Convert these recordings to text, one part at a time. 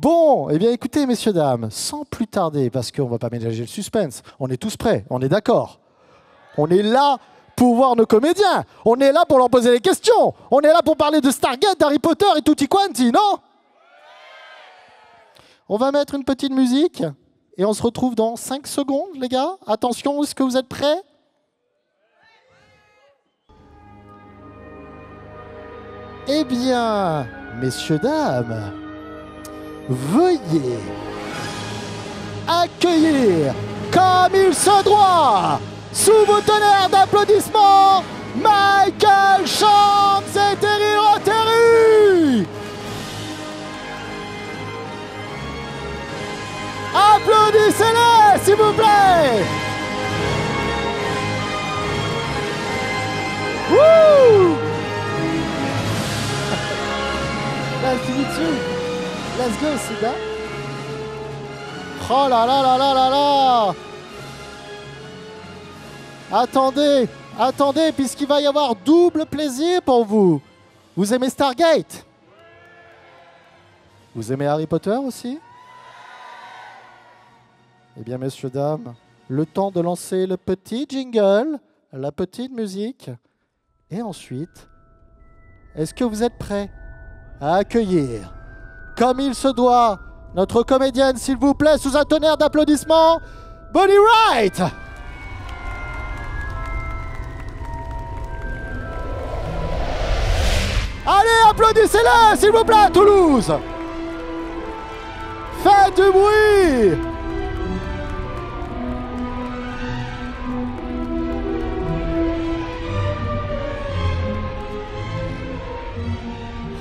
Bon, eh bien écoutez, messieurs, dames, sans plus tarder, parce qu'on ne va pas ménager le suspense, on est tous prêts, on est d'accord. On est là pour voir nos comédiens, on est là pour leur poser les questions, on est là pour parler de Stargate, d'Harry Potter et tutti quanti, non? On va mettre une petite musique et on se retrouve dans 5 secondes, les gars. Attention, est-ce que vous êtes prêts? Eh bien, messieurs, dames, veuillez accueillir, comme il se doit, sous vos tonnerres d'applaudissements, Michael Shanks et Terry Rotary. Applaudissez-les, s'il vous plaît. Wouh! Là, fini dessus. Let's go, c'est là. Oh là là là là là là! Attendez, attendez, puisqu'il va y avoir double plaisir pour vous. Vous aimez Stargate? Vous aimez Harry Potter aussi? Eh bien, messieurs, dames, le temps de lancer le petit jingle, la petite musique. Et ensuite, est-ce que vous êtes prêts à accueillir, comme il se doit, notre comédienne, s'il vous plaît, sous un tonnerre d'applaudissements, Bonnie Wright! Allez, applaudissez-la, s'il vous plaît, à Toulouse! Faites du bruit!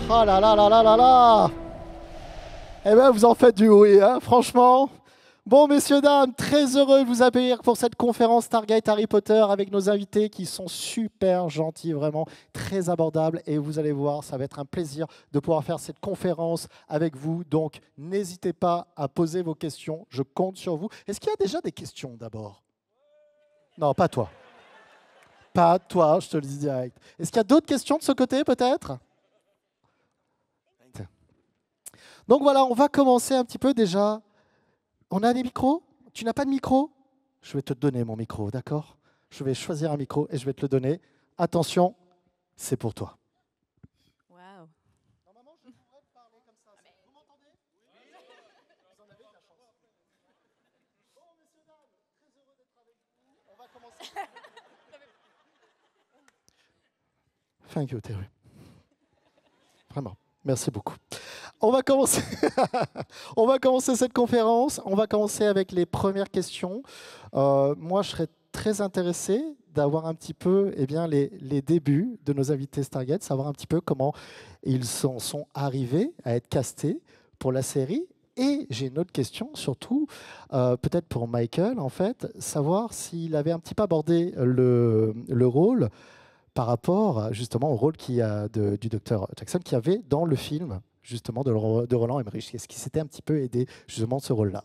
Oh là là là là là là! Eh bien, vous en faites du bruit, hein, franchement. Bon, messieurs, dames, très heureux de vous accueillir pour cette conférence Stargate Harry Potter avec nos invités qui sont super gentils, vraiment très abordables. Et vous allez voir, ça va être un plaisir de pouvoir faire cette conférence avec vous. Donc, n'hésitez pas à poser vos questions. Je compte sur vous. Est-ce qu'il y a déjà des questions d'abord? Non, pas toi. Pas toi, je te le dis direct. Est-ce qu'il y a d'autres questions de ce côté, peut-être? Donc voilà, on va commencer un petit peu déjà. On a des micros? Tu n'as pas de micro? Je vais te donner mon micro, d'accord? Je vais choisir un micro et je vais te le donner. Attention, c'est pour toi. Wow. Normalement, je pourrais parler comme ça. Vous m'entendez? Oui. Vous en avez de la chance. Bon, messieurs, dames, très heureux d'être avec vous. On va commencer. Thank you, Terry. Vraiment, merci beaucoup. On va commencer. On va commencer cette conférence. On va commencer avec les premières questions. Moi, je serais très intéressé d'avoir un petit peu les débuts de nos invités Stargate, savoir un petit peu comment ils sont arrivés à être castés pour la série. Et j'ai une autre question, surtout, peut-être pour Michael, en fait, savoir s'il avait un petit peu abordé le rôle par rapport justement au rôle du docteur Jackson qu'il y avait dans le film justement de Roland Emmerich. Est-ce qu'il s'était un petit peu aidé justement de ce rôle-là?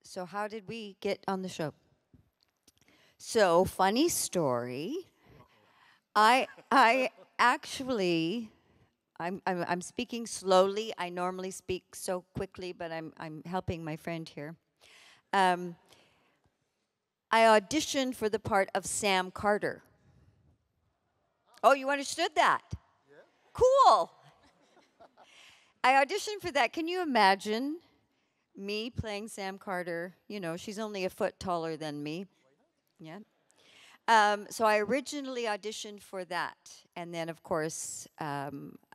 So how did we get on the show? So funny story. I actually, I'm speaking slowly. I normally speak so quickly, but I'm helping my friend here. I auditioned for the part of Sam Carter. Oh, you understood that? Yeah. Cool. I auditioned for that. Can you imagine me playing Sam Carter? You know, she's only a foot taller than me. Yeah. So I originally auditioned for that. And then, of course,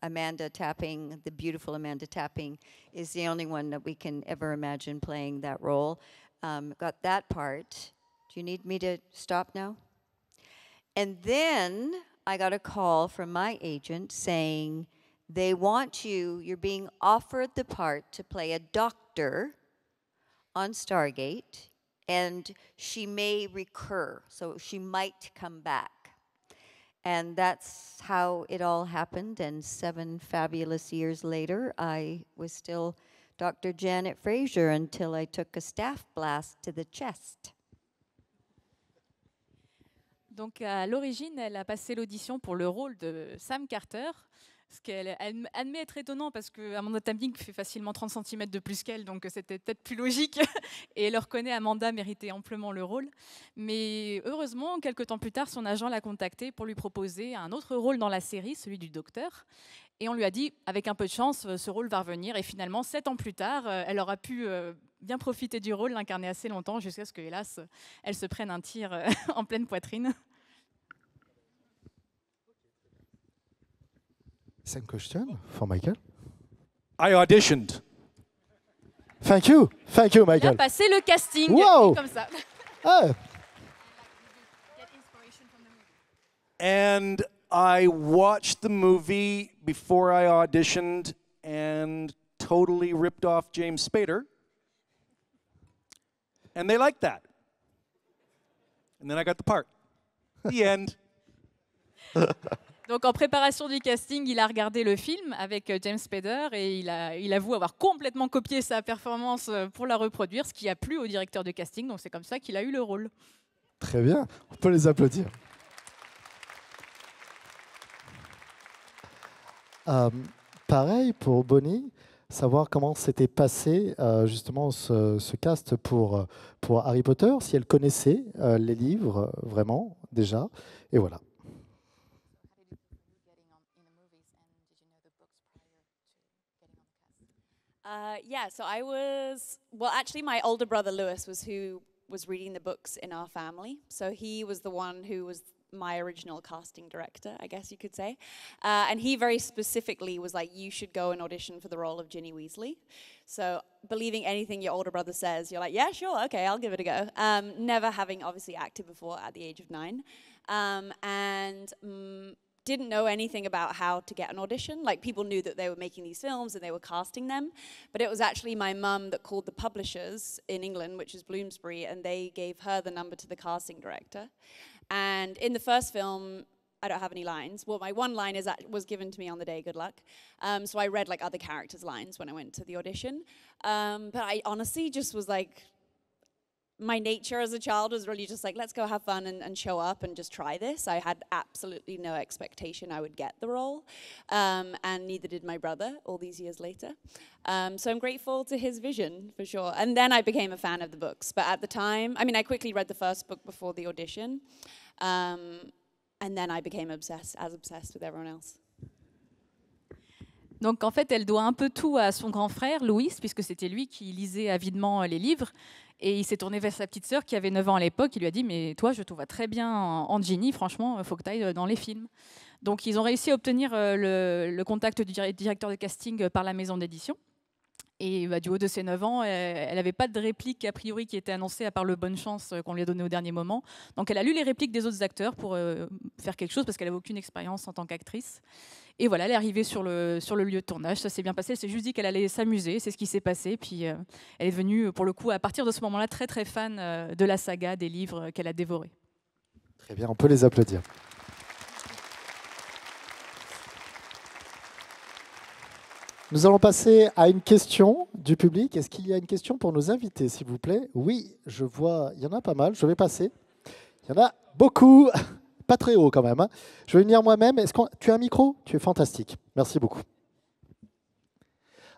Amanda Tapping, the beautiful Amanda Tapping, is the only one that we can ever imagine playing that role. Got that part. Do you need me to stop now? And then I got a call from my agent saying, they want you're being offered the part to play a doctor on Stargate, and she may recur, so she might come back. And that's how it all happened, and 7 fabulous years later, I was still Dr. Janet Fraser until I took a staff blast to the chest. Donc à l'origine, elle a passé l'audition pour le rôle de Sam Carter. Ce qu'elle admet être étonnant parce qu'Amanda Tapping fait facilement 30 cm de plus qu'elle, donc c'était peut-être plus logique. Et elle reconnaît Amanda méritait amplement le rôle. Mais heureusement, quelques temps plus tard, son agent l'a contactée pour lui proposer un autre rôle dans la série, celui du docteur. Et on lui a dit, avec un peu de chance, ce rôle va revenir. Et finalement, 7 ans plus tard, elle aura pu bien profiter du rôle, l'incarner assez longtemps, jusqu'à ce que, hélas, elle se prenne un tir en pleine poitrine. Same question for Michael. I auditioned. Thank you, Il a Michael. passé le casting, Wow. comme ça. Ah, And I watched the movie before I auditioned and totally ripped off James Spader. And they liked that. And then I got the part. The end. Donc en préparation du casting, il a regardé le film avec James Spader et il avoue avoir complètement copié sa performance pour la reproduire, ce qui a plu au directeur de casting. Donc c'est comme ça qu'il a eu le rôle. très bien, on peut les applaudir. Pareil pour Bonnie, savoir comment s'était passé justement ce cast pour Harry Potter, si elle connaissait les livres vraiment déjà, et voilà. Yeah, so I was, well, actually, my older brother Lewis was who was reading the books in our family. So he was the one who was my original casting director, I guess you could say. And he very specifically was like, you should go and audition for the role of Ginny Weasley. So believing anything your older brother says, you're like, yeah, sure, okay, I'll give it a go. Never having obviously acted before at the age of 9. Didn't know anything about how to get an audition. Like, people knew that they were making these films and they were casting them, but it was actually my mum that called the publishers in England, which is Bloomsbury, and they gave her the number to the casting director. And in the first film, I don't have any lines. Well, my one line was given to me on the day, good luck. So I read like other characters' lines when I went to the audition. But I honestly just was like, my nature as a child was really just like, let's go have fun and show up and just try this. I had absolutely no expectation I would get the role, and neither did my brother all these years later. So I'm grateful to his vision, for sure. And then I became a fan of the books. But at the time, I mean, I quickly read the first book before the audition, and then I became obsessed with everyone else. Donc en fait, elle doit un peu tout à son grand frère, Louis, puisque c'était lui qui lisait avidement les livres. Et il s'est tourné vers sa petite sœur qui avait 9 ans à l'époque. Il lui a dit « Mais toi, je te vois très bien en Ginny, franchement, il faut que tu ailles dans les films. » Donc ils ont réussi à obtenir le contact du directeur de casting par la maison d'édition. Et du haut de ses 9 ans, elle n'avait pas de réplique a priori qui était annoncée à part le bonne chance qu'on lui a donné au dernier moment. Donc elle a lu les répliques des autres acteurs pour faire quelque chose parce qu'elle n'avait aucune expérience en tant qu'actrice. Et voilà, elle est arrivée sur le lieu de tournage, ça s'est bien passé. Elle s'est juste dit qu'elle allait s'amuser, c'est ce qui s'est passé. Puis elle est devenue, pour le coup, à partir de ce moment-là, très très fan de la saga, des livres qu'elle a dévorés. Très bien, on peut les applaudir. Nous allons passer à une question du public. Est-ce qu'il y a une question pour nos invités, s'il vous plaît? Oui, je vois, il y en a pas mal, je vais passer. Il y en a beaucoup, pas très haut quand même. Hein. Je vais venir moi-même. Tu as un micro? Tu es fantastique. Merci beaucoup.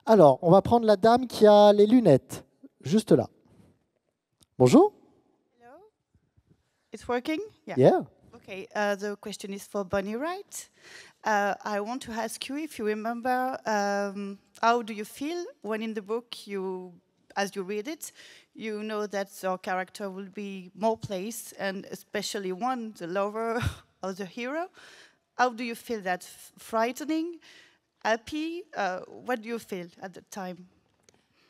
Alors, on va prendre la dame qui a les lunettes, juste là. Bonjour. Hello. It's working? Yeah. Okay, the question is for Bonnie Wright. I want to ask you if you remember how do you feel when in the book as you read it, you know that your character will be more placed, and especially one, the lover or the hero. How do you feel that? Frightening? Happy? What do you feel at the time?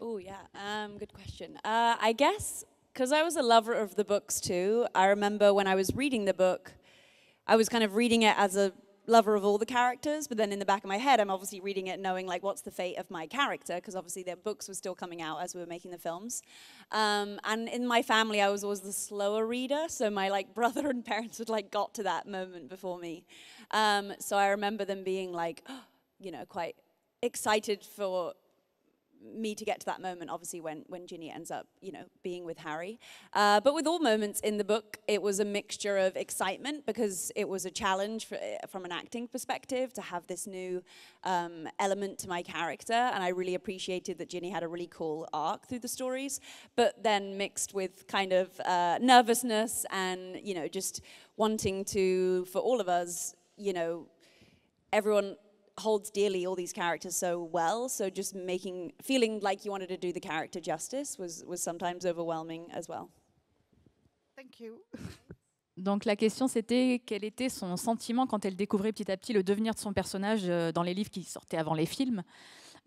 Oh, yeah, good question. I guess because I was a lover of the books too, I remember when I was reading the book, I was kind of reading it as a lover of all the characters, but then in the back of my head, I'm obviously reading it knowing like what's the fate of my character, because obviously their books were still coming out as we were making the films. And in my family, I was always the slower reader, so my like brother and parents had like got to that moment before me. So I remember them being like, you know, quite excited for me to get to that moment, obviously, when Ginny ends up, you know, being with Harry. But with all moments in the book, it was a mixture of excitement because it was a challenge from an acting perspective to have this new element to my character, and I really appreciated that Ginny had a really cool arc through the stories, but then mixed with kind of nervousness and, you know, just wanting to, for all of us, you know, everyone holds dearly all these characters so well, so just feeling like you wanted to do the character justice was sometimes overwhelming as well. Thank you. Donc la question c'était quel était son sentiment quand elle découvrait petit à petit le devenir de son personnage dans les livres qui sortaient avant les films.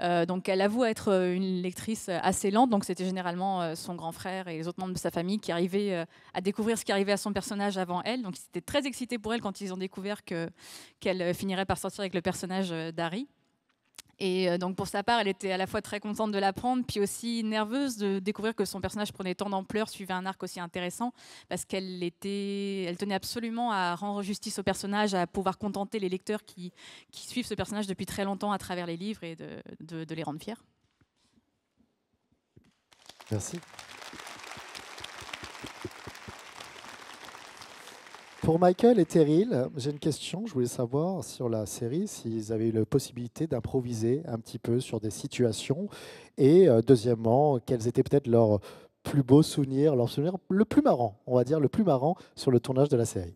Donc elle avoue être une lectrice assez lente, donc c'était généralement son grand frère et les autres membres de sa famille qui arrivaient à découvrir ce qui arrivait à son personnage avant elle. Donc c'était très excité pour elle quand ils ont découvert qu'elle finirait par sortir avec le personnage d'Harry. Et donc pour sa part, elle était à la fois très contente de l'apprendre, puis aussi nerveuse de découvrir que son personnage prenait tant d'ampleur, suivait un arc aussi intéressant, parce elle tenait absolument à rendre justice au personnage, à pouvoir contenter les lecteurs qui suivent ce personnage depuis très longtemps à travers les livres et de les rendre fiers. Merci. Pour Michael et Terrill, j'ai une question. Je voulais savoir sur la série s'ils avaient eu la possibilité d'improviser un petit peu sur des situations. Et deuxièmement, quels étaient peut-être leurs plus beaux souvenirs, leur souvenir le plus marrant, on va dire le plus marrant sur le tournage de la série.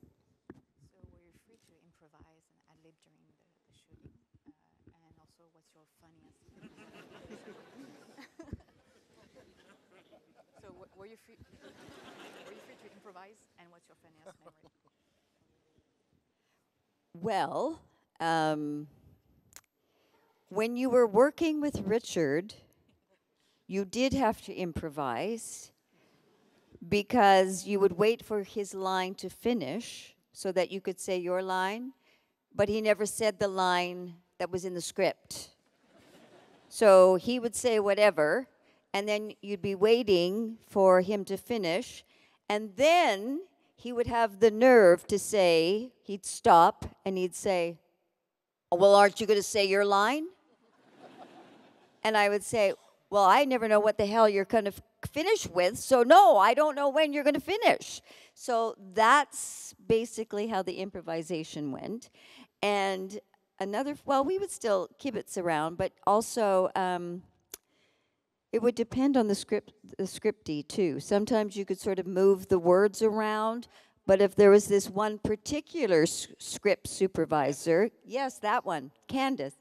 Well, when you were working with Richard, you did have to improvise because you would wait for his line to finish so that you could say your line, but he never said the line that was in the script. So he would say whatever, and then you'd be waiting for him to finish, and then he would have the nerve to say, he'd stop and he'd say, oh, well, aren't you going to say your line? And I would say, well, I never know what the hell you're going to finish with, so no, I don't know when you're going to finish. So that's basically how the improvisation went. And well, we would still kibitz around, but also it would depend on the scriptee too. Sometimes you could sort of move the words around, but if there was this one particular script supervisor, yes, that one, Candace,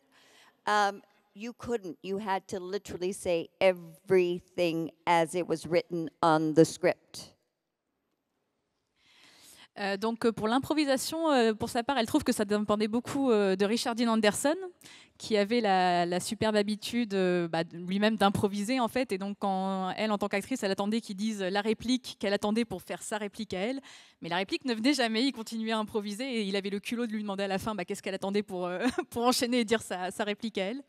you couldn't. You had to literally say everything as it was written on the script. Donc pour l'improvisation, pour sa part, elle trouve que ça dépendait beaucoup de Richard Dean Anderson, qui avait la superbe habitude lui-même d'improviser en fait. Et donc quand elle, en tant qu'actrice, elle attendait qu'il dise la réplique qu'elle attendait pour faire sa réplique à elle, mais la réplique ne venait jamais, il continuait à improviser et il avait le culot de lui demander à la fin qu'est-ce qu'elle attendait pour enchaîner et dire sa réplique à elle.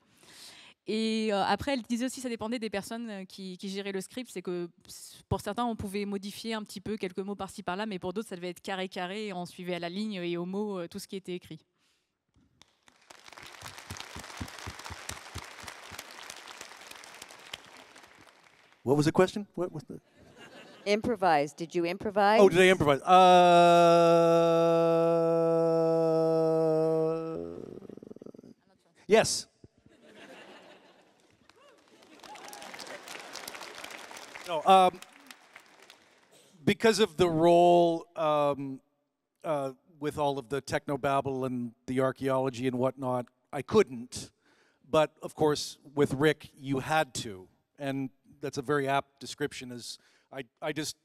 Et après, elle disait aussi que ça dépendait des personnes qui géraient le script. C'est que pour certains, on pouvait modifier un petit peu quelques mots par-ci par-là, mais pour d'autres, ça devait être carré, et on suivait à la ligne et au mot tout ce qui était écrit. What was the question? What was the... Improvise. Did you improvise? Oh, did I improvise? Yes. No, because of the role with all of the technobabble and the archaeology and whatnot, I couldn't. But of course, with Rick, you had to. And that's a very apt description. Is I just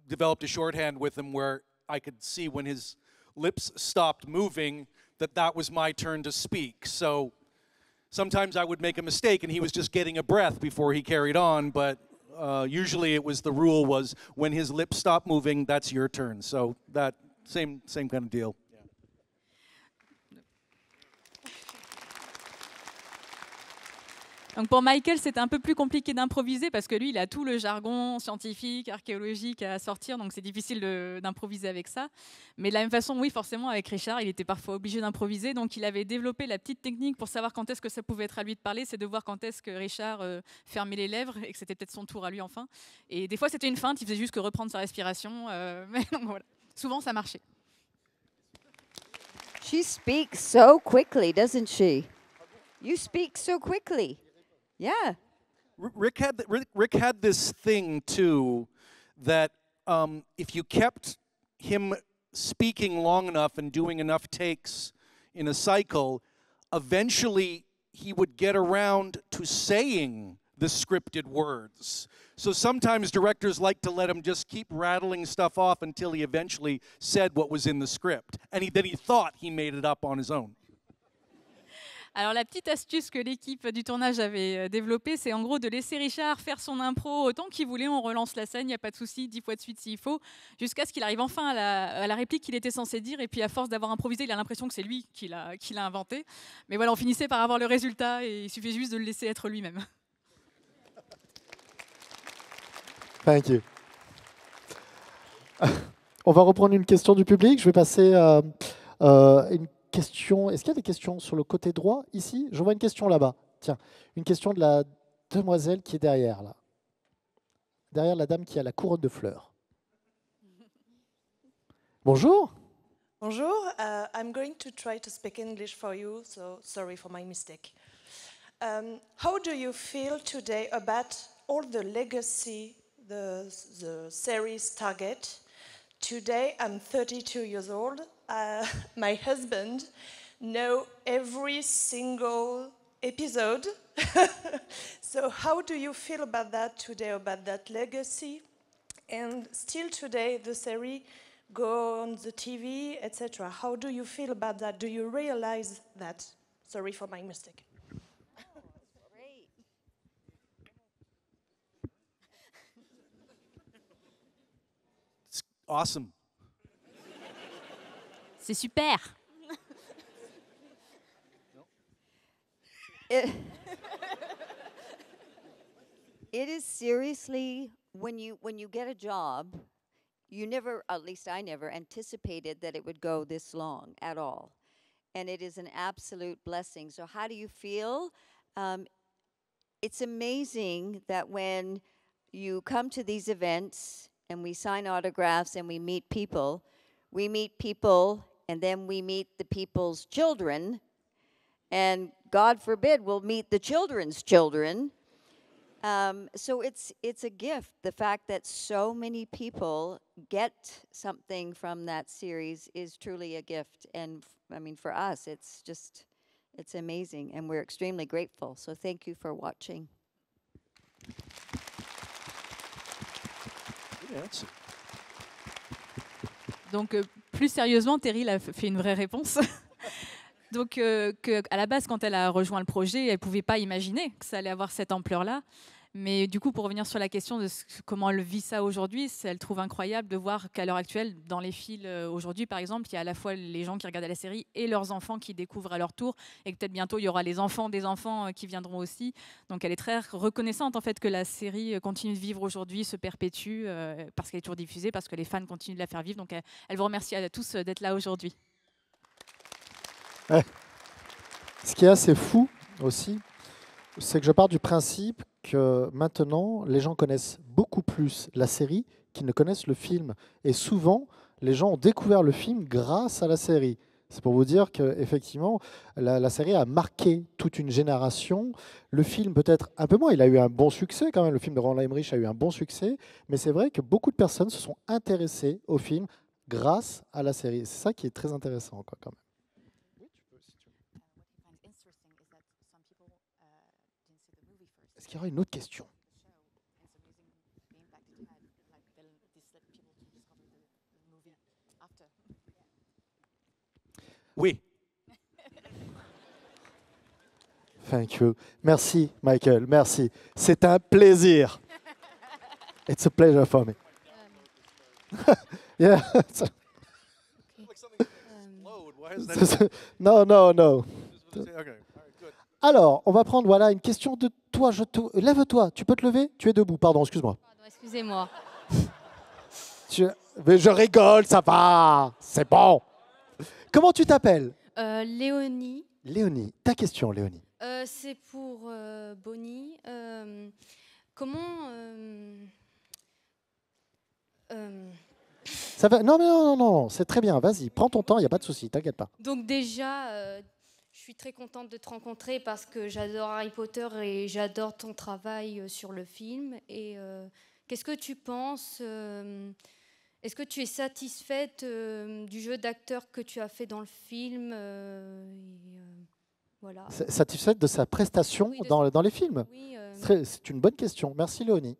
developed a shorthand with him where I could see when his lips stopped moving that was my turn to speak. So sometimes I would make a mistake and he was just getting a breath before he carried on, but usually it was the rule was when his lips stop moving, that's your turn. So that same kind of deal. Yeah. Donc pour Michael, c'était un peu plus compliqué d'improviser parce que lui, il a tout le jargon scientifique, archéologique à sortir, donc c'est difficile d'improviser avec ça. Mais de la même façon, oui, forcément, avec Richard, il était parfois obligé d'improviser, donc il avait développé la petite technique pour savoir quand est-ce que ça pouvait être à lui de parler, c'est de voir quand est-ce que Richard fermait les lèvres et que c'était peut-être son tour à lui enfin. Et des fois, c'était une feinte, il faisait juste que reprendre sa respiration, mais donc voilà. Souvent, ça marchait. She speaks so quickly, doesn't she? You speak so quickly. Yeah. Rick had this thing too that if you kept him speaking long enough and doing enough takes in a cycle, eventually he would get around to saying the scripted words. So sometimes directors like to let him just keep rattling stuff off until he eventually said what was in the script. And then he thought he made it up on his own. Alors la petite astuce que l'équipe du tournage avait développée, c'est en gros de laisser Richard faire son impro autant qu'il voulait, on relance la scène, il n'y a pas de souci, 10 fois de suite s'il faut, jusqu'à ce qu'il arrive enfin à la réplique qu'il était censé dire, et puis à force d'avoir improvisé, il a l'impression que c'est lui qui l'a inventé. Mais voilà, on finissait par avoir le résultat, et il suffit juste de le laisser être lui-même. Thank you. On va reprendre une question du public. Je vais passer à une question. Est-ce qu'il y a des questions sur le côté droit, ici? Je vois une question là-bas. Tiens, une question de la demoiselle qui est derrière, là. Derrière la dame qui a la couronne de fleurs. Bonjour. Bonjour. I'm going to try to speak English for you, so sorry for my mistake. How do you feel today about all the legacy the series target? Today I'm 32 years old. My husband knows every single episode. So how do you feel about that today, about that legacy? And still today the series go on the TV, etc. How do you feel about that? Do you realize that? Sorry for my mistake. It's awesome. C'est super. It is seriously, when you get a job, you never, at least I never, anticipated that it would go this long at all. And it is an absolute blessing. So how do you feel? It's amazing that when you come to these events and we sign autographs and we meet people and then we meet the people's children, and God forbid we'll meet the children's children. So it's a gift. The fact that so many people get something from that series is truly a gift. And I mean, for us, it's amazing, and we're extremely grateful. So thank you for watching. Good answer. Donc, plus sérieusement, Terry a fait une vraie réponse. Donc, à la base, quand elle a rejoint le projet, elle ne pouvait pas imaginer que ça allait avoir cette ampleur-là. Mais du coup, pour revenir sur la question de comment elle vit ça aujourd'hui, elle trouve incroyable de voir qu'à l'heure actuelle, dans les fils aujourd'hui, par exemple, il y a à la fois les gens qui regardent la série et leurs enfants qui découvrent à leur tour, et que peut-être bientôt, il y aura les enfants des enfants qui viendront aussi. Donc, elle est très reconnaissante en fait que la série continue de vivre aujourd'hui, se perpétue, parce qu'elle est toujours diffusée, parce que les fans continuent de la faire vivre. Donc, elle vous remercie à tous d'être là aujourd'hui. Ouais. Ce qui est assez fou aussi, c'est que je pars du principe que maintenant, les gens connaissent beaucoup plus la série qu'ils ne connaissent le film. Et souvent, les gens ont découvert le film grâce à la série. C'est pour vous dire qu'effectivement, la série a marqué toute une génération. Le film, peut-être un peu moins, il a eu un bon succès quand même. Le film de Roland Emmerich a eu un bon succès. Mais c'est vrai que beaucoup de personnes se sont intéressées au film grâce à la série. C'est ça qui est très intéressant, quoi, quand même. Est-ce qu'il y aura une autre question? Oui. Thank you. Merci, Michael. Merci. C'est un plaisir. It's a pleasure for me. Yeah. Why is that? No. Okay. All right, good. Alors, on va prendre voilà, une question de toi. Lève-toi, tu peux te lever? Tu es debout, pardon, excuse-moi. Pardon, excusez-moi. Mais je rigole, ça va, c'est bon. Comment tu t'appelles? Léonie, Léonie, ta question, Léonie. c'est pour Bonnie. Comment... Ça va? Non, mais non, non, non, c'est très bien, vas-y, prends ton temps, il n'y a pas de souci, t'inquiète pas. Donc déjà, je suis très contente de te rencontrer parce que j'adore Harry Potter et j'adore ton travail sur le film. Et qu'est-ce que tu penses est-ce que tu es satisfaite du jeu d'acteur que tu as fait dans le film voilà. Satisfaite de sa prestation Oui, dans les films? Oui, C'est une bonne question, merci Léonie.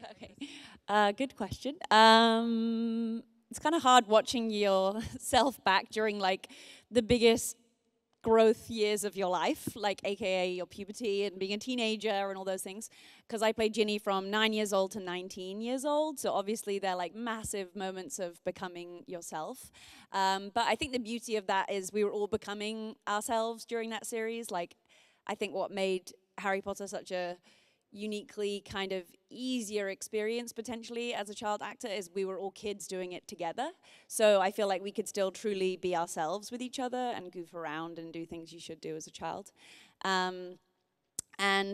Okay. Good question. It's kind of hard watching yourself back during like the biggest growth years of your life, like AKA your puberty and being a teenager and all those things. Because I played Ginny from 9 years old to 19 years old. So obviously they're like massive moments of becoming yourself. But I think the beauty of that is we were all becoming ourselves during that series. Like, I think what made Harry Potter such a uniquely kind of easier experience potentially as a child actor is we were all kids doing it together. So I feel like we could still truly be ourselves with each other and goof around and do things you should do as a child. And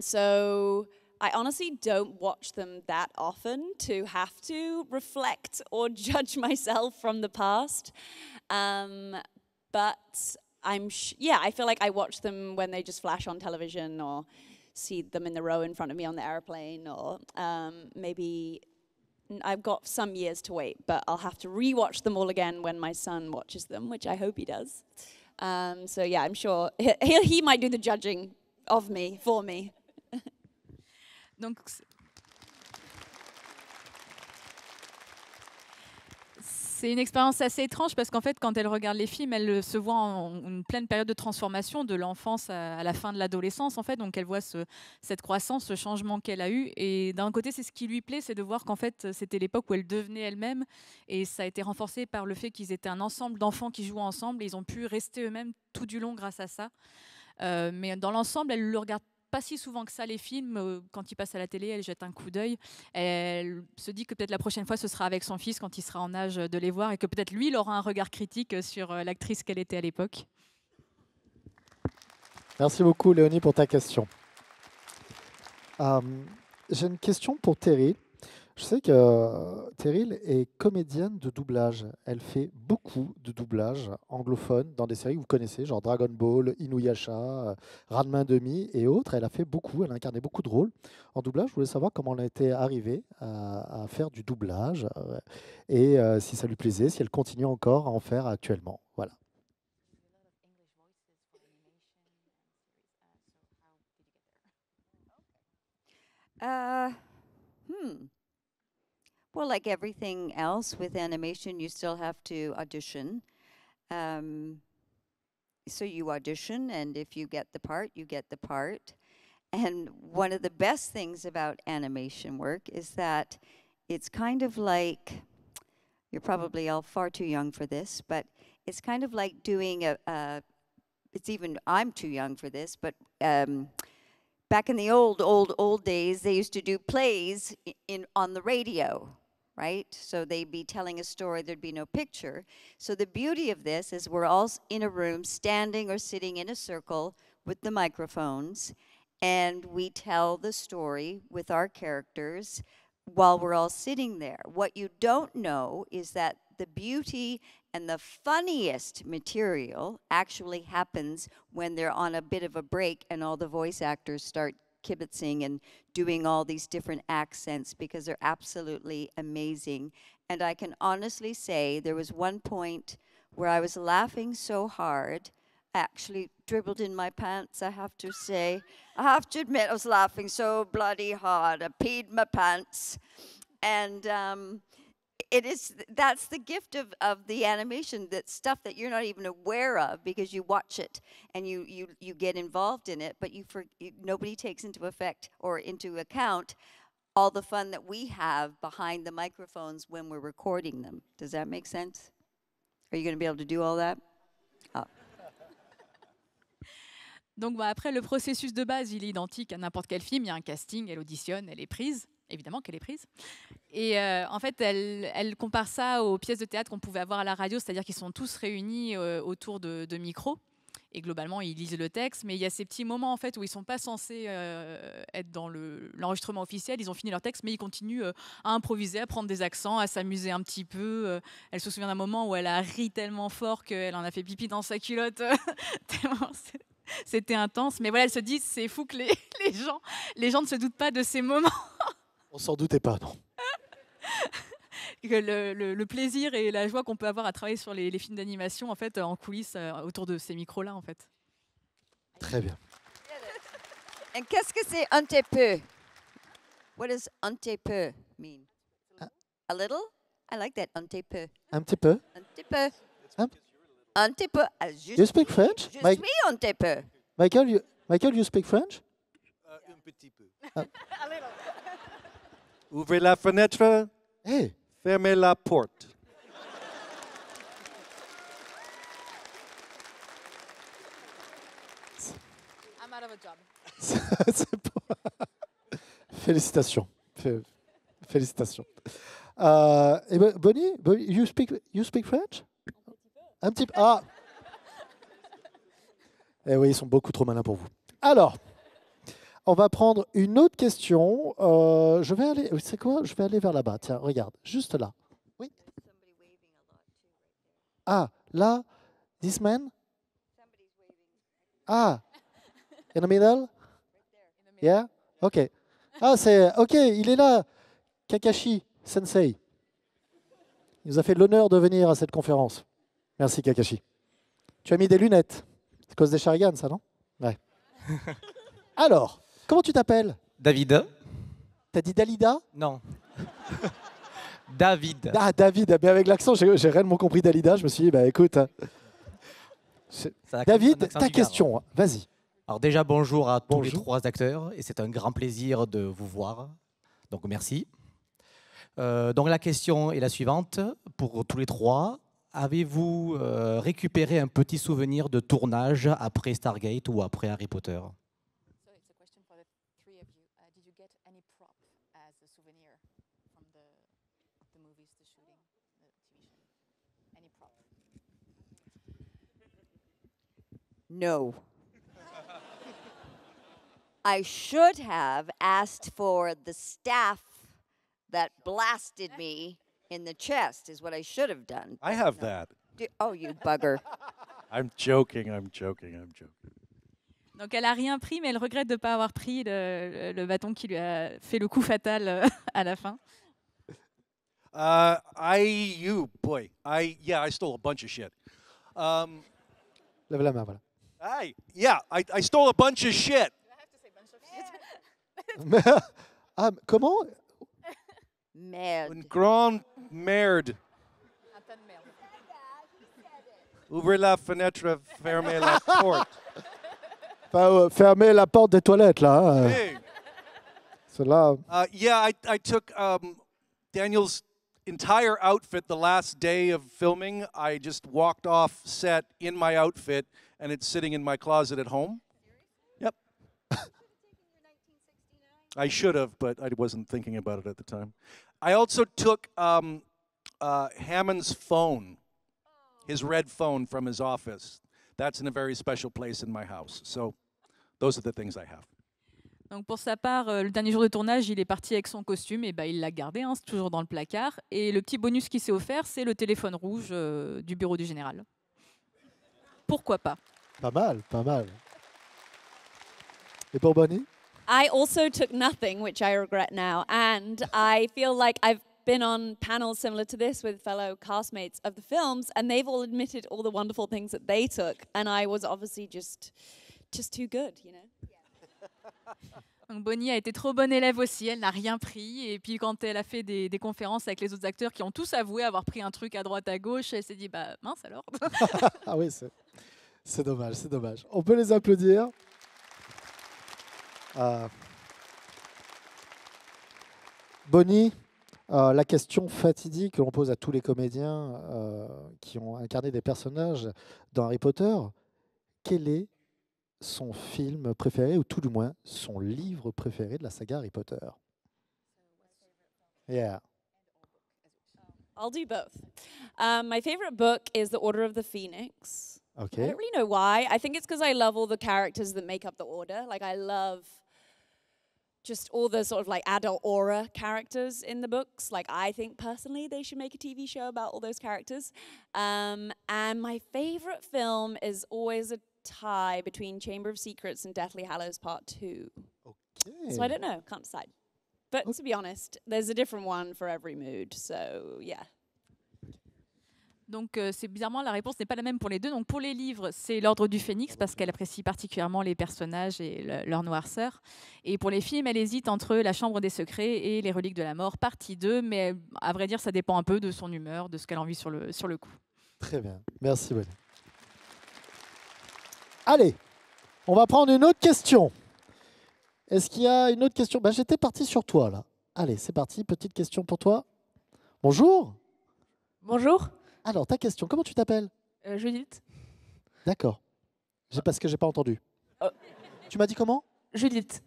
so I honestly don't watch them that often to have to reflect or judge myself from the past. But I feel like I watch them when they just flash on television or see them in the row in front of me on the airplane, or maybe I've got some years to wait, but I'll have to rewatch them all again when my son watches them, which I hope he does. So yeah, I'm sure he might do the judging of me for me. Donc, c'est une expérience assez étrange parce qu'en fait, quand elle regarde les films, elle se voit en une pleine période de transformation de l'enfance à la fin de l'adolescence, en fait. Donc, elle voit cette croissance, ce changement qu'elle a eu. Et d'un côté, c'est ce qui lui plaît, c'est de voir qu'en fait, c'était l'époque où elle devenait elle-même. Et ça a été renforcé par le fait qu'ils étaient un ensemble d'enfants qui jouaient ensemble. Et ils ont pu rester eux-mêmes tout du long grâce à ça. Mais dans l'ensemble, elle le regarde pas si souvent que ça les films. Quand ils passent à la télé, elle jette un coup d'œil. Elle se dit que peut-être la prochaine fois, ce sera avec son fils quand il sera en âge de les voir et que peut-être lui, il aura un regard critique sur l'actrice qu'elle était à l'époque. Merci beaucoup, Léonie, pour ta question. J'ai une question pour Terry. Je sais que Terry est comédienne de doublage. Elle fait beaucoup de doublage anglophone dans des séries que vous connaissez, genre Dragon Ball, Inuyasha, Ranma Demi et autres. Elle a fait beaucoup, elle a incarné beaucoup de rôles en doublage. Je voulais savoir comment elle a été arrivée à faire du doublage et si ça lui plaisait, si elle continue encore à en faire actuellement. Voilà. Well, like everything else with animation, you still have to audition. So you audition, and if you get the part, you get the part. And one of the best things about animation work is that it's kind of like, you're probably all far too young for this, but it's kind of like doing I'm too young for this, but back in the old days, they used to do plays on the radio, right? So they'd be telling a story, there'd be no picture. So the beauty of this is we're all in a room, standing or sitting in a circle with the microphones, and we tell the story with our characters while we're all sitting there. What you don't know is that the beauty and the funniest material actually happens when they're on a bit of a break and all the voice actors start kibitzing and doing all these different accents because they're absolutely amazing. And I can honestly say there was one point where I was laughing so hard, I actually dribbled in my pants, I have to say. I have to admit I was laughing so bloody hard. I peed my pants. And that's the gift of the animation, that stuff that you're not even aware of because you watch it and you get involved in it, but nobody takes into effect or into account all the fun that we have behind the microphones when we're recording them. Does that make sense? Are you going to be able to do all that? Donc après, le processus de base, il est identique à n'importe quel film. Il y a un casting, elle auditionne, elle est prise. Évidemment qu'elle est prise. Et en fait, elle compare ça aux pièces de théâtre qu'on pouvait avoir à la radio, c'est-à-dire qu'ils sont tous réunis autour de micros. Et globalement, ils lisent le texte, mais il y a ces petits moments en fait où ils sont pas censés être dans l'enregistrement officiel. Ils ont fini leur texte, mais ils continuent à improviser, à prendre des accents, à s'amuser un petit peu. Elle se souvient d'un moment où elle a ri tellement fort qu'elle en a fait pipi dans sa culotte. Tellement c'était intense. Mais voilà, elle se dit, c'est fou que les gens ne se doutent pas de ces moments. On s'en doutait pas, non. Que le plaisir et la joie qu'on peut avoir à travailler sur les films d'animation en fait en coulisses autour de ces micros là en fait. Très bien. Et qu'est-ce que c'est un petit peu? What does un petit peu mean? A little? I like that, un petit peu. Un petit peu. Un petit peu. Un- Un petit peu. You speak French? Je Mike- suis un petit peu. Michael, you speak French? Un petit peu. Ouvrez la fenêtre, Hey, fermez la porte. I'm out of a job. c'est bon. Félicitations. Félicitations. Et Bonnie, you speak French? Un petit peu. Ah. Eh oui, ils sont beaucoup trop malins pour vous. Alors, on va prendre une autre question. Je vais aller. C'est quoi? Je vais aller vers là-bas. Tiens, regarde, juste là. Oui. Ah, là, this man. Ah, in the middle. Yeah. Ok. Ah, c'est ok. Il est là, Kakashi Sensei. Il nous a fait l'honneur de venir à cette conférence. Merci Kakashi. Tu as mis des lunettes. C'est à cause des Sharingan, ça, non? Ouais. Alors, comment tu t'appelles? David. T'as dit Dalida? Non. David. Ah, David. Mais avec l'accent, j'ai réellement compris Dalida. Je me suis dit, bah écoute. David, ta question, vas-y. Alors déjà, bonjour à tous les Bonjour. 3 acteurs et c'est un grand plaisir de vous voir. Donc merci. Donc la question est la suivante. Pour tous les 3, avez-vous récupéré un petit souvenir de tournage après Stargate ou après Harry Potter? So it's a question for the three of you. Did you get any prop as a souvenir from the movies, the shooting, the TV show? Any prop? No. I should have asked for the staff that blasted me in the chest, is what I should have done. I have that. Oh, you bugger. I'm joking. Donc elle a rien pris, mais elle regrette de ne pas avoir pris le bâton qui lui a fait le coup fatal à la fin. I stole a bunch of shit. Lève la main, voilà. I stole a bunch of shit. Ah, comment? Merde. Une grande merde. Un tas de merde. Ouvrez la fenêtre, fermez la porte. Enfin, fermez la porte des toilettes, là. Hein. Hey. Cela. I took Daniel's entire outfit the last day of filming. I just walked off set in my outfit, and it's sitting in my closet at home. Yep. I should have, but I wasn't thinking about it at the time. I also took Hammond's phone, his red phone from his office. That's in a very special place in my house. So those are the things I have. Donc pour sa part, le dernier jour de tournage, il est parti avec son costume, et il l'a gardé, hein, c'est toujours dans le placard. Et le petit bonus qui s'est offert, c'est le téléphone rouge du bureau du général. Pourquoi pas? Pas mal, pas mal. Et pour Bonnie? I also took nothing, which I regret now. And I feel like I've been on panels similar to this with fellow castmates of the films, and they've all admitted all the wonderful things that they took. And I was obviously just too good, you know? Donc Bonnie a été trop bonne élève aussi, elle n'a rien pris. Et puis quand elle a fait des conférences avec les autres acteurs qui ont tous avoué avoir pris un truc à droite à gauche, elle s'est dit, bah mince alors. Ah oui, c'est dommage, c'est dommage. On peut les applaudir. Bonnie, La question fatidique que l'on pose à tous les comédiens qui ont incarné des personnages dans Harry Potter, quel est son film préféré, ou tout du moins son livre préféré de la saga Harry Potter? Yeah. I'll do both. My favorite book is The Order of the Phoenix. I Okay. don't really know why. I think it's because I love all the characters that make up the Order. Like, I love just all the sort of like adult aura characters in the books. Like, I think personally they should make a TV show about all those characters. And my favorite film is always a tie between Chamber of Secrets and Deathly Hallows Part 2. So I don't know, can't decide. But to be honest, there's a different one for every mood. So yeah. Donc c'est bizarrement la réponse n'est pas la même pour les deux. Donc pour les livres, c'est l'Ordre du Phénix parce qu'elle apprécie particulièrement les personnages et leur noirceur. Et pour les films, elle hésite entre La Chambre des Secrets et Les Reliques de la Mort, partie 2. Mais à vrai dire, ça dépend un peu de son humeur, de ce qu'elle a envie sur le coup. Très bien. Merci, Bonnie. Allez, on va prendre une autre question. Est-ce qu'il y a une autre question? J'étais parti sur toi, là. Allez, c'est parti. Petite question pour toi. Bonjour. Bonjour. Alors, ta question, comment tu t'appelles? Judith. D'accord. Parce que j'ai pas entendu. Tu m'as dit comment? Judith.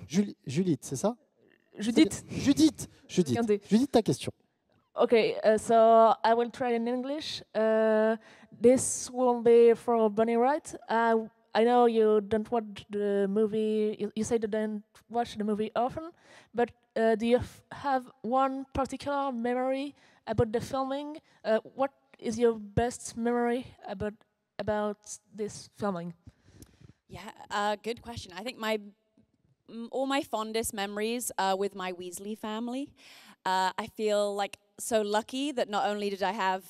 Judith, c'est ça? Judith. Judith. Judith, ta question. Okay, so I will try in English. This will be for Bonnie Wright. I know you don't watch the movie. You say you don't watch the movie often, but do you have one particular memory about the filming? What is your best memory about this filming? Yeah, good question. I think all my fondest memories are with my Weasley family. I feel like so lucky that not only did I have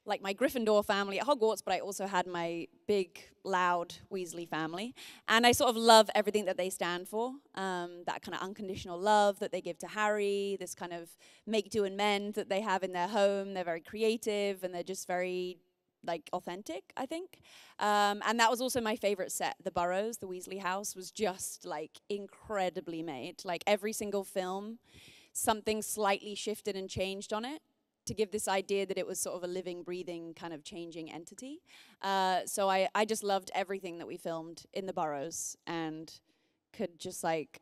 like my Gryffindor family at Hogwarts, but I also had my big, loud Weasley family. And I sort of love everything that they stand for, that kind of unconditional love that they give to Harry, this kind of make-do and mend that they have in their home. They're very creative, and they're just very like authentic, I think. And that was also my favorite set. The Burrows, the Weasley house, was just like incredibly made. Like every single film, something slightly shifted and changed on it to give this idea that it was sort of a living, breathing, kind of changing entity. So I just loved everything that we filmed in the Burrows and could just like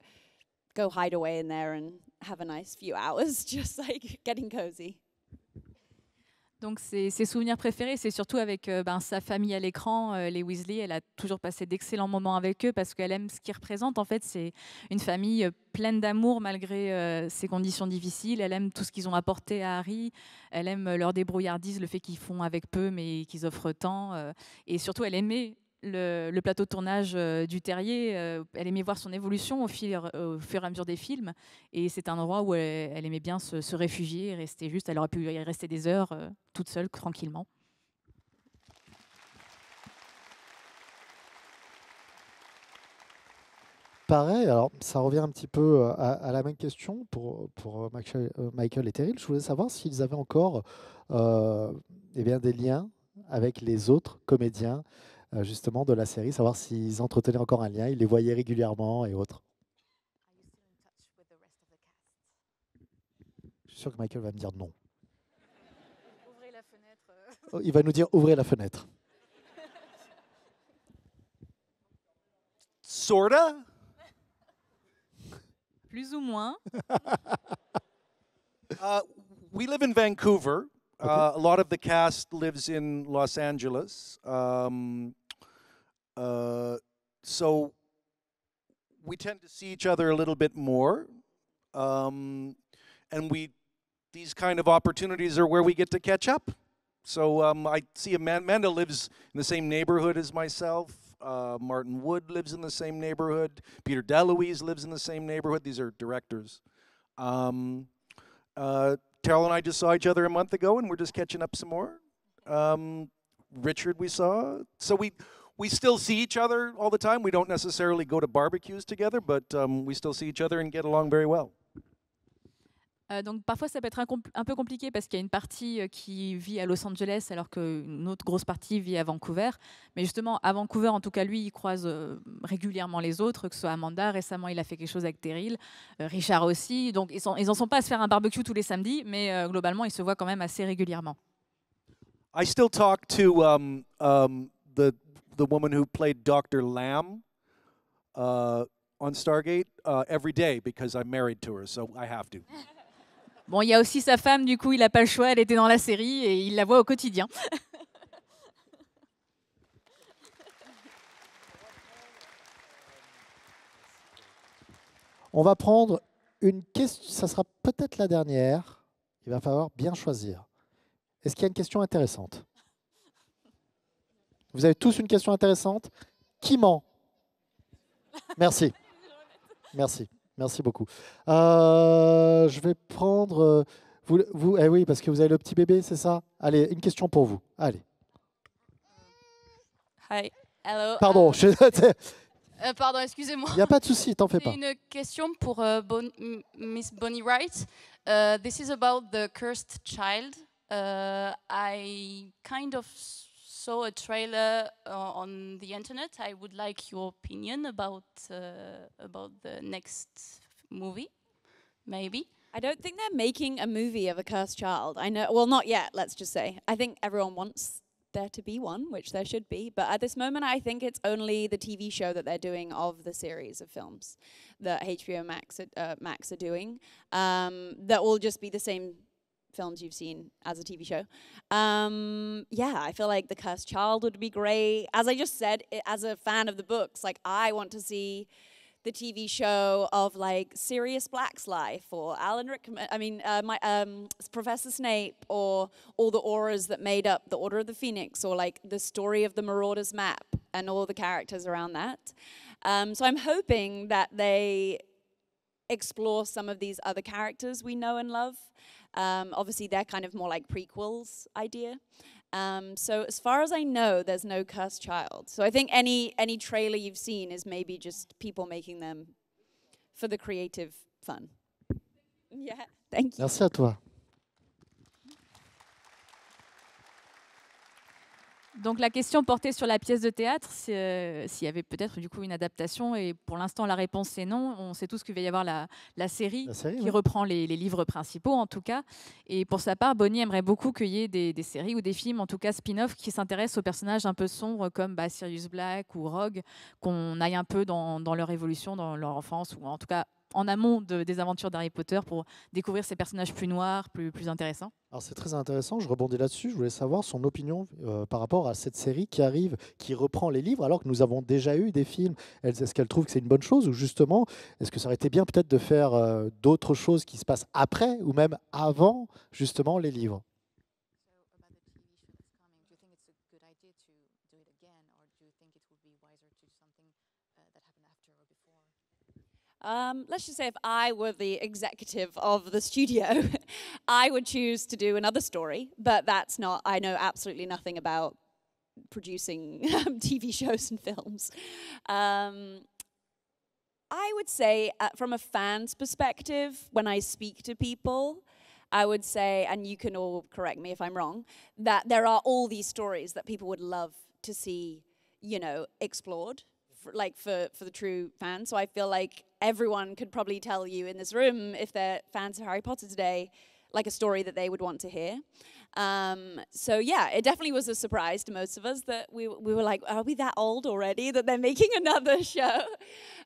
go hide away in there and have a nice few hours just like getting cozy. Donc ses souvenirs préférés, c'est surtout avec sa famille à l'écran, les Weasley. Elle a toujours passé d'excellents moments avec eux parce qu'elle aime ce qu'ils représentent. En fait, c'est une famille pleine d'amour malgré ses conditions difficiles. Elle aime tout ce qu'ils ont apporté à Harry. Elle aime leur débrouillardise, le fait qu'ils font avec peu mais qu'ils offrent tant. Et surtout, elle aimait le plateau de tournage du Terrier. Elle aimait voir son évolution au fur et à mesure des films. Et c'est un endroit où elle aimait bien se réfugier et rester juste. Elle aurait pu y rester des heures toute seule, tranquillement. Pareil, alors ça revient un petit peu à la même question pour Michael et Terry. Je voulais savoir s'ils avaient encore des liens avec les autres comédiens justement de la série, savoir s'ils entretenaient encore un lien, ils les voyaient régulièrement et autres. Je suis sûr que Michael va me dire non. Ouvrez la fenêtre. Il va nous dire ouvrez la fenêtre. Sorta. Plus ou moins. We live in Vancouver. A lot of the cast lives in Los Angeles. So we tend to see each other a little bit more. And these kind of opportunities are where we get to catch up. So I see Amanda lives in the same neighborhood as myself. Martin Wood lives in the same neighborhood. Peter DeLuise lives in the same neighborhood. These are directors. Terrell and I just saw each other a month ago, and we're just catching up some more. Richard we saw. So we still see each other all the time. We don't necessarily go to barbecues together, but we still see each other and get along very well. Donc parfois ça peut être un peu compliqué parce qu'il y a une partie qui vit à Los Angeles alors qu'une autre grosse partie vit à Vancouver. Mais justement à Vancouver, en tout cas lui, il croise régulièrement les autres, que ce soit Amanda, récemment il a fait quelque chose avec Terryl, Richard aussi. Donc ils en sont pas à se faire un barbecue tous les samedis, mais globalement ils se voient quand même assez régulièrement. I still talk to the woman who played Dr. Lamb on Stargate every day because I'm married to her, so I have to. Bon, il y a aussi sa femme, du coup, il n'a pas le choix, elle était dans la série et il la voit au quotidien. On va prendre une question, ça sera peut-être la dernière. Il va falloir bien choisir. Est-ce qu'il y a une question intéressante? Vous avez tous une question intéressante? Qui ment? Merci. Merci. Merci beaucoup. Je vais prendre... eh oui, parce que vous avez le petit bébé, c'est ça? Allez, une question pour vous. Allez. Hi. Hello. Pardon, Pardon, excusez-moi. Il n'y a pas de souci, t'en fais pas. C'est une question pour Miss Bonnie Wright. This is about the cursed child. I kind of saw a trailer on the internet. I would like your opinion about the next movie, maybe. I don't think they're making a movie of a cursed child. I know, well, not yet, let's just say. I think everyone wants there to be one, which there should be. But at this moment, I think it's only the TV show that they're doing of the series of films that HBO Max are doing. That will just be the same films you've seen as a TV show. Yeah, I feel like The Cursed Child would be great. As I just said, as a fan of the books, like I want to see the TV show of like Sirius Black's life, or Alan Rickman, Professor Snape, or all the auras that made up the Order of the Phoenix, or like the story of the Marauders map and all the characters around that. So I'm hoping that they explore some of these other characters we know and love. Obviously, they're kind of more like prequels idea. So as far as I know, there's no cursed child. So I think any trailer you've seen is maybe just people making them for the creative fun. Yeah, thank you. Merci à toi. Donc la question portait sur la pièce de théâtre, s'il y avait peut-être du coup une adaptation, et pour l'instant la réponse c'est non. On sait tous qu'il va y avoir la série qui reprend les livres principaux en tout cas. Et pour sa part, Bonnie aimerait beaucoup qu'il y ait des séries ou des films, en tout cas spin-off, qui s'intéressent aux personnages un peu sombres comme Sirius Black ou Rogue, qu'on aille un peu dans leur évolution, dans leur enfance, ou en tout cas en amont des aventures d'Harry Potter pour découvrir ces personnages plus noirs, plus intéressants. Alors c'est très intéressant, je rebondis là-dessus, je voulais savoir son opinion par rapport à cette série qui arrive, qui reprend les livres, alors que nous avons déjà eu des films. Est-ce qu'elle trouve que c'est une bonne chose, ou justement, est-ce que ça aurait été bien peut-être de faire d'autres choses qui se passent après, ou même avant justement les livres? Let's just say if I were the executive of the studio, I would choose to do another story, but that's not, I know absolutely nothing about producing TV shows and films. I would say from a fan's perspective, when I speak to people, I would say, and you can all correct me if I'm wrong, that there are all these stories that people would love to see, you know, explored. Like for the true fans. So I feel like everyone could probably tell you in this room, if they're fans of Harry Potter today, like a story that they would want to hear. So yeah, it definitely was a surprise to most of us that we were like, are we that old already that they're making another show?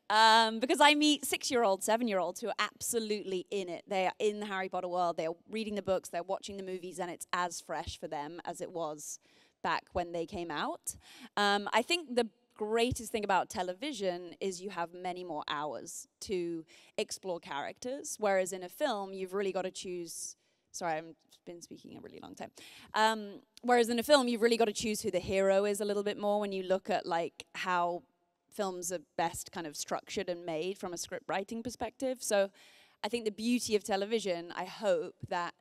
Because I meet 6-year-olds, 7-year-olds who are absolutely in it. They are in the Harry Potter world. They're reading the books, they're watching the movies, and it's as fresh for them as it was back when they came out. I think the greatest thing about television is you have many more hours to explore characters, whereas in a film you've really got to choose. Sorry, I've been speaking a really long time. Whereas in a film you've really got to choose who the hero is a little bit more when you look at like how films are best kind of structured and made from a script writing perspective. So I think the beauty of television, I hope that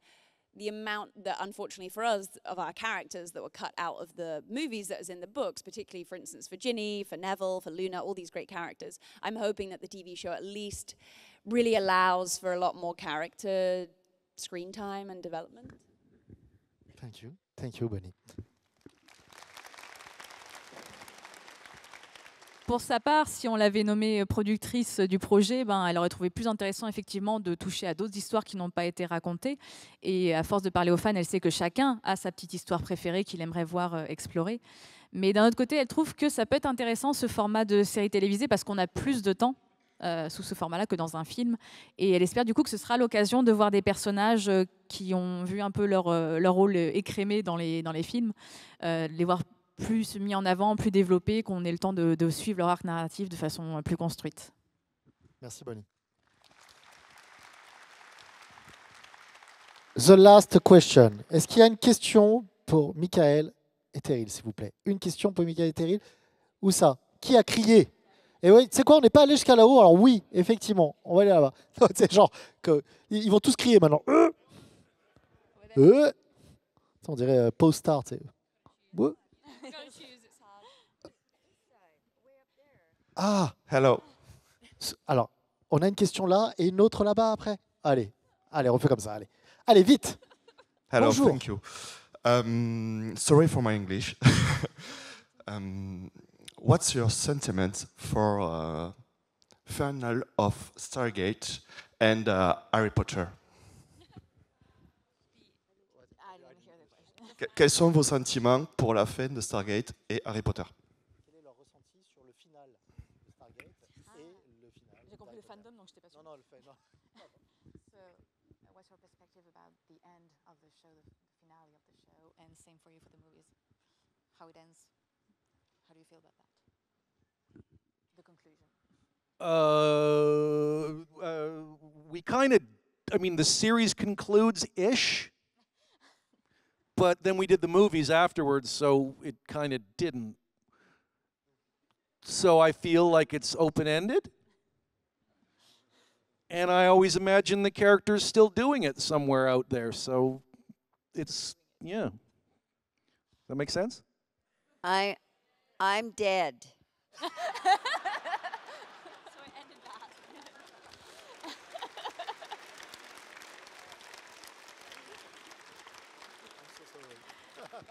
the amount that, unfortunately for us, of our characters that were cut out of the movies that is in the books, particularly, for instance, for Ginny, for Neville, for Luna, all these great characters, I'm hoping that the TV show at least really allows for a lot more character screen time and development. Thank you, Bonnie. Pour sa part, si on l'avait nommée productrice du projet, elle aurait trouvé plus intéressant effectivement de toucher à d'autres histoires qui n'ont pas été racontées. Et à force de parler aux fans, elle sait que chacun a sa petite histoire préférée qu'il aimerait voir explorée. Mais d'un autre côté, elle trouve que ça peut être intéressant ce format de série télévisée parce qu'on a plus de temps sous ce format-là que dans un film. Et elle espère du coup que ce sera l'occasion de voir des personnages qui ont vu un peu leur rôle écrémé dans les films, les voir plus mis en avant, plus développés, qu'on ait le temps de suivre leur arc narratif de façon plus construite. Merci Bonnie. The last question. Est-ce qu'il y a une question pour Michael et Terryl, s'il vous plaît? Une question pour Michael et Terryl. Où ça? Qui a crié? Et oui, tu sais quoi, on n'est pas allé jusqu'à là-haut, alors oui, effectivement, on va aller là-bas. C'est genre, ils vont tous crier maintenant. On dirait post-star, tu sais. Ah, hello. Alors, on a une question là et une autre là-bas après. Allez, on fait comme ça, allez, vite. Hello, Bonjour. thank you. Sorry for my English. What's your sentiment for final of Stargate and Harry Potter? Quels sont vos sentiments pour la fin de Stargate et Harry Potter? Quel est leur ressenti sur le final de Stargate et le final? J'ai compris le fandom, donc je n'étais pas sûre. Non. So, what's your perspective about the end of the show, the finale of the show, and same for you for the movies? How it ends? How do you feel about that? The conclusion. We kind of, the series concludes-ish, but then we did the movies afterwards, so it kind of didn't. So I feel like it's open-ended. And I always imagine the characters still doing it somewhere out there, so it's, yeah. Does that make sense? I'm dead.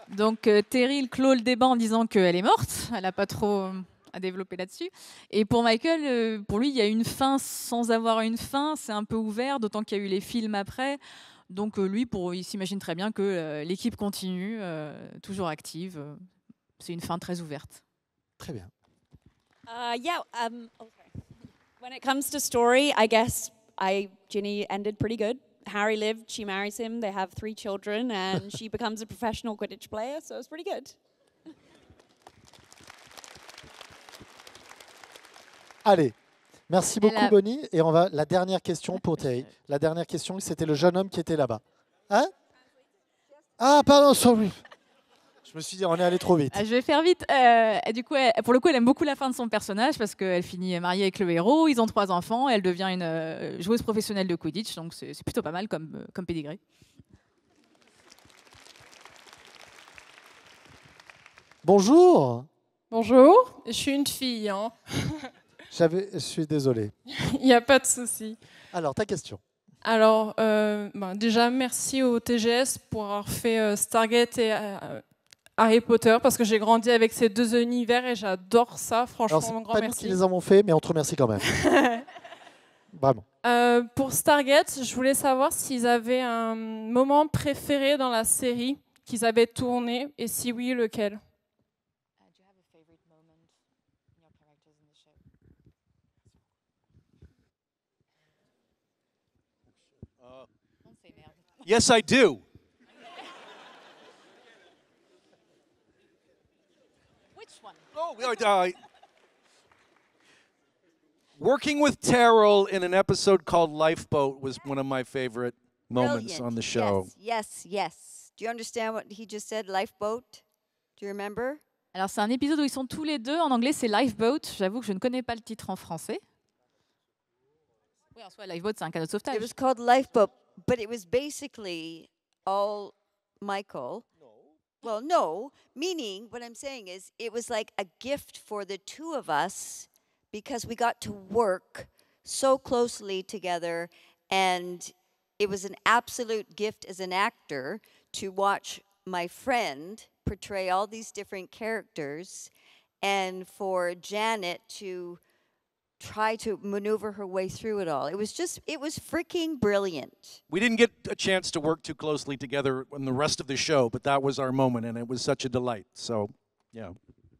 Donc Terryl clôt le débat en disant qu'elle est morte, elle n'a pas trop à développer là-dessus. Et pour Michael, pour lui, il y a une fin sans avoir une fin, c'est un peu ouvert, d'autant qu'il y a eu les films après. Donc lui, il s'imagine très bien que l'équipe continue, toujours active. C'est une fin très ouverte. Très bien. When it comes to story, I guess Ginny ended pretty good. Harry lived, she marries him, they have 3 children, and she becomes a professional Quidditch player, so it's pretty good. Allez, merci beaucoup Bonnie. Et on va la dernière question pour Terry. La dernière question, c'était le jeune homme qui était là-bas. Hein? Ah, pardon, sorry. Je me suis dit, on est allé trop vite. Je vais faire vite. Du coup, pour le coup, elle aime beaucoup la fin de son personnage parce qu'elle finit mariée avec le héros. Ils ont 3 enfants. Elle devient une joueuse professionnelle de Quidditch. Donc, c'est plutôt pas mal comme pédigré. Bonjour. Bonjour. Je suis une fille. Hein. Je suis désolé. Il n'y a pas de souci. Alors, ta question. Alors, déjà, merci au TGS pour avoir fait Stargate et Harry Potter, parce que j'ai grandi avec ces 2 univers et j'adore ça, franchement. Alors, un grand pas merci. nous qui les avons fait, mais on te remercie quand même. Vraiment. Pour Stargate, je voulais savoir s'ils avaient un moment préféré dans la série qu'ils avaient tourné, et si oui, lequel? Yes, I do. Which one? Working with Terrell in an episode called Lifeboat was one of my favorite moments Brilliant. on the show. Yes. Do you understand what he just said, Lifeboat? Do you remember? Alors, c'est un épisode où ils sont tous les deux. En anglais, c'est Lifeboat. J'avoue que je ne connais pas le titre en français. Oui, en soi, Lifeboat, c'est un canot de sauvetage. It was called Lifeboat, but it was basically all Michael. Well, no, meaning what I'm saying is it was like a gift for the 2 of us because we got to work so closely together, and it was an absolute gift as an actor to watch my friend portray all these different characters, and for Janet to try to maneuver her way through it all. It was freaking brilliant. We didn't get a chance to work too closely together on the rest of the show, but that was our moment, and it was such a delight. So, yeah.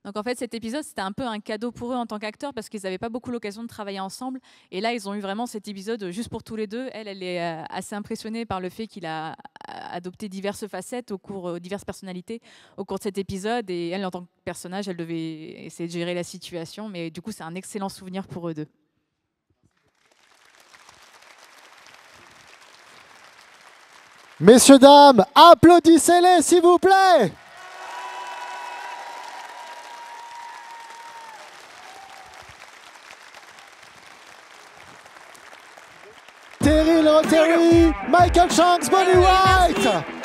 Donc en fait, cet épisode, c'était un peu un cadeau pour eux en tant qu'acteurs parce qu'ils n'avaient pas beaucoup l'occasion de travailler ensemble. Et là, ils ont eu vraiment cet épisode juste pour tous les deux. Elle est assez impressionnée par le fait qu'il a adopté diverses facettes, diverses personnalités au cours de cet épisode. Et elle, en tant que personnage, elle devait essayer de gérer la situation. Mais du coup, c'est un excellent souvenir pour eux deux. Messieurs, dames, applaudissez-les, s'il vous plaît. Terry Leroy, Michael Shanks, Bonnie Wright.